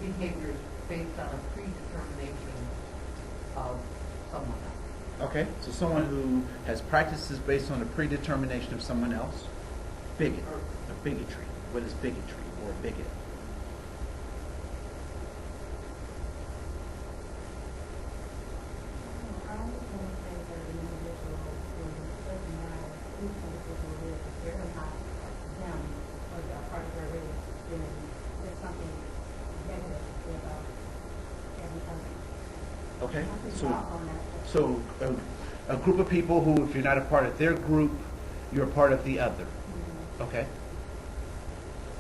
behaviors based on a predetermination of someone else. Okay, so someone who has practices based on a predetermination of someone else, bigot, or bigotry. What is bigotry or bigot? I was going to say that an individual who doesn't matter who the individual is, if they're not them or a part of their race, then there's something negative about every other. Okay, I think so on that. so a group of people who, if you're not a part of their group, you're a part of the other. Okay.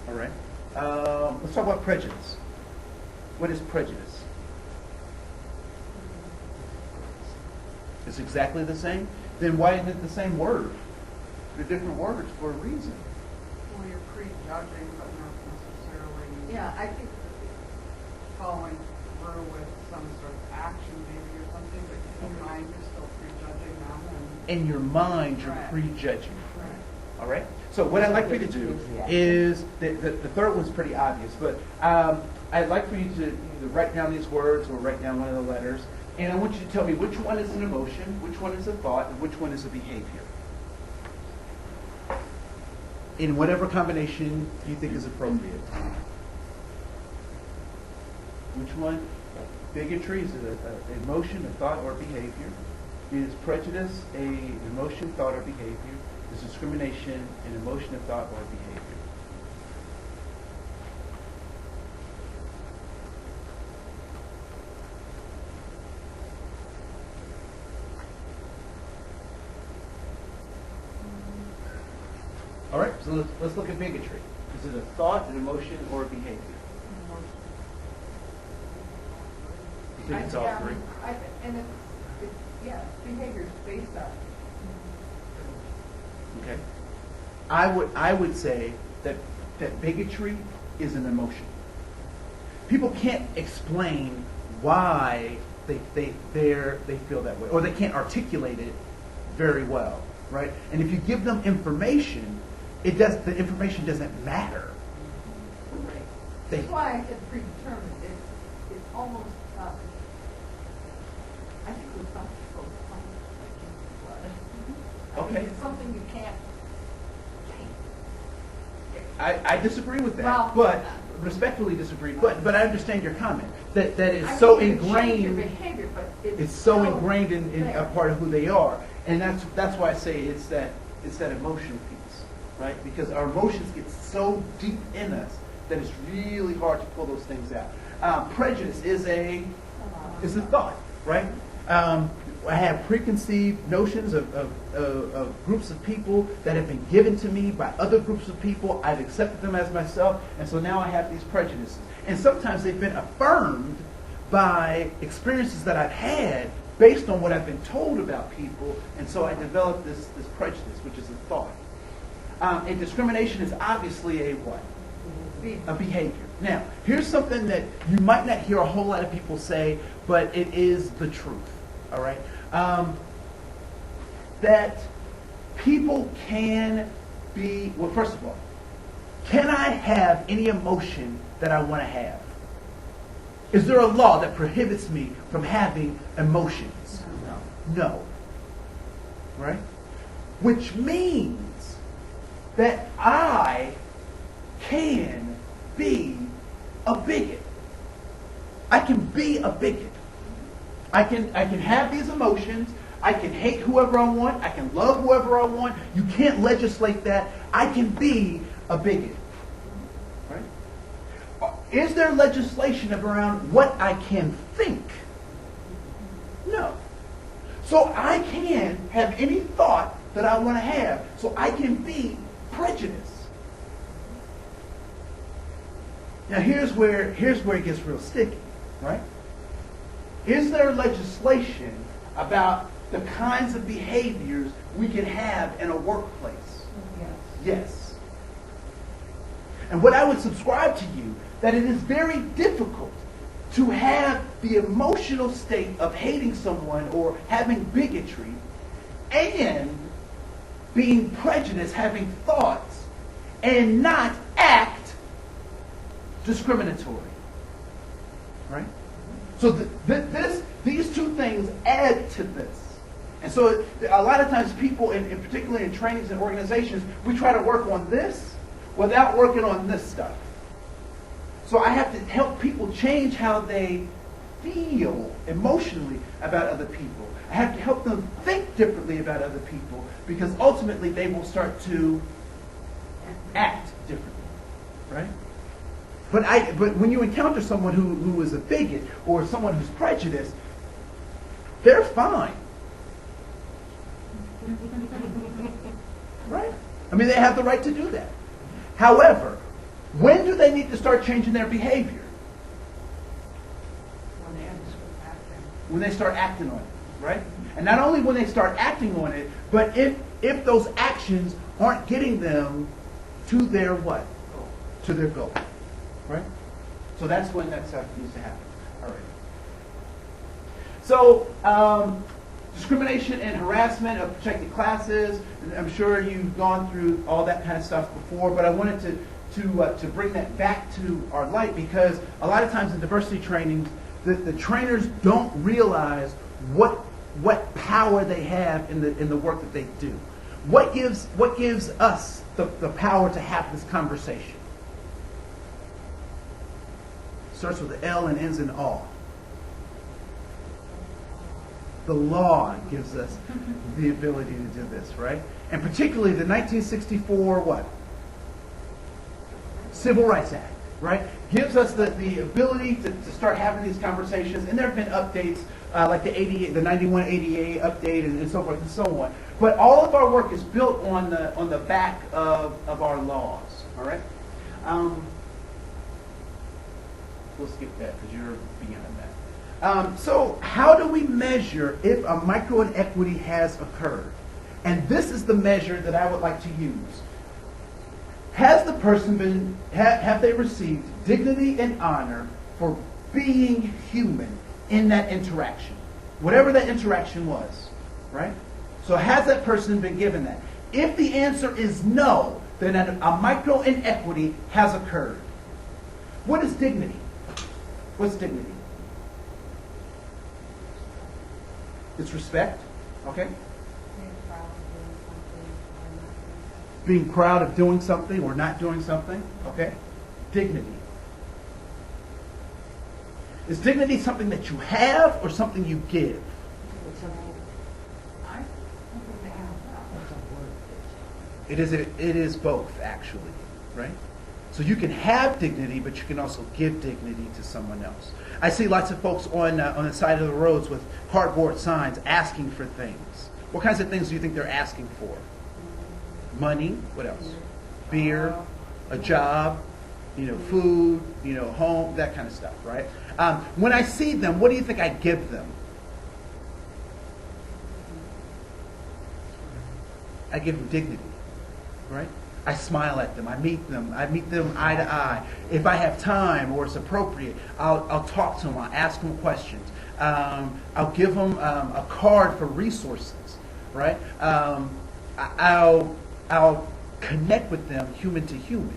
All right. Let's talk about prejudice. What is prejudice? It's exactly the same. Then why isn't it the same word? They're different words for a reason. Well, you're prejudging, but not necessarily Yeah, I think following through with some sort of action maybe or something, but in your mind, you're still prejudging them. And In your mind, you're Right. prejudging. right. All right. So what I'd like for you to do is the third one's pretty obvious, but I'd like for you to either write down these words or write down one of the letters, and I want you to tell me which one is an emotion, which one is a thought, and which one is a behavior. In whatever combination you think is appropriate. Which one? Bigotry is an emotion, a thought, or behavior. Is prejudice an emotion, thought, or behavior? Is discrimination an emotion, a thought, or a behavior? All right, so let's look at bigotry. Is it a thought, an emotion, or a behavior? You think it's all three? And yeah, behaviors based on. Okay. I would say that bigotry is an emotion. People can't explain why they feel that way, or they can't articulate it very well, right? And if you give them information, the information doesn't matter. Right. They- That's why I said predetermined. It's almost, I think it was something so funny. Okay. It's something you can't change. I disagree with that, Well- but respectfully disagree. But I understand your comment that is I so think you can change your ingrained. behavior, but It's so still ingrained in a there. part of who they are, and that's why I say it's that emotion piece, right? Because our emotions get so deep in us that it's really hard to pull those things out. Prejudice is a thought, right? I have preconceived notions of groups of people that have been given to me by other groups of people. I've accepted them as myself, and so now I have these prejudices. And sometimes they've been affirmed by experiences that I've had based on what I've been told about people, and so I developed this prejudice, which is a thought. And discrimination is obviously a what? A behavior. Now, here's something that you might not hear a whole lot of people say, but it is the truth. All right? That people can be, well, first of all, can I have any emotion that I want to have? Is there a law that prohibits me from having emotions? No. Right? Which means that I can be a bigot. I can be a bigot. I can have these emotions. I can hate whoever I want. I can love whoever I want. You can't legislate that. I can be a bigot. Right? Is there legislation around what I can think? No. So I can have any thought that I want to have. So I can be prejudiced. Now here's where it gets real sticky, right? Is there legislation about the kinds of behaviors we can have in a workplace? Yes. Yes. And what I would subscribe to you, that it is very difficult to have the emotional state of hating someone or having bigotry and being prejudiced, having thoughts, and not act discriminatory. right? So these two things add to this. And so a lot of times people, in particularly in trainings and organizations, we try to work on this without working on this stuff. So I have to help people change how they feel emotionally about other people. I have to help them think differently about other people, because ultimately they will start to act differently, right? But when you encounter someone who is a bigot or someone who's prejudiced, they're fine. Right? I mean, they have the right to do that. However, when do they need to start changing their behavior? When they start acting on it, right? And not only when they start acting on it, but if those actions aren't getting them to their what? To their goal, right? So that's when that stuff needs to happen. All right. So discrimination and harassment of protected classes. I'm sure you've gone through all that kind of stuff before, but I wanted to bring that back to our light, because a lot of times in diversity trainings, the trainers don't realize what power they have in the work that they do. What gives us the power to have this conversation? Starts with an L and ends in all. The law gives us the ability to do this, right? And particularly the 1964 what? Civil Rights Act, right? Gives us the ability to start having these conversations. And there have been updates like the 91 IIIa update and so forth and so on. But all of our work is built on the back of our laws, all right? We'll skip that because you're beyond that. So how do we measure if a micro inequity has occurred? And this is the measure that I would like to use. Has the person have they received dignity and honor for being human in that interaction? Whatever that interaction was, right? So has that person been given that? If the answer is no, then a micro inequity has occurred. What is dignity? What's dignity? It's respect, okay? Being proud of doing something or not doing something, okay? Dignity. Is dignity something that you have or something you give? It is both, actually, right? So you can have dignity, but you can also give dignity to someone else. I see lots of folks on the side of the roads with cardboard signs asking for things. What kinds of things do you think they're asking for? Money. What else? Beer, a job, food, home, that kind of stuff, right? When I see them, what do you think I give them? I give them dignity, right? I smile at them. I meet them eye to eye. If I have time or it's appropriate, I'll talk to them. I'll ask them questions. I'll give them a card for resources, right? I'll connect with them human to human,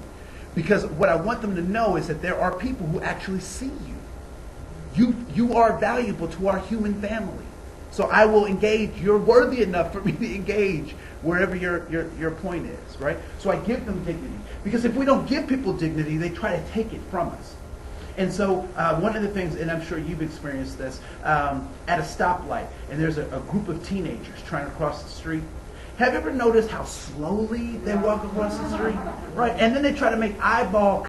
because what I want them to know is that there are people who actually see you. You are valuable to our human family. So I will engage. You're worthy enough for me to engage wherever your point is, right? So I give them dignity. Because if we don't give people dignity, they try to take it from us. And so one of the things, and I'm sure you've experienced this, at a stoplight, and there's a group of teenagers trying to cross the street. Have you ever noticed how slowly they walk across the street? Right? And then they try to make eyeball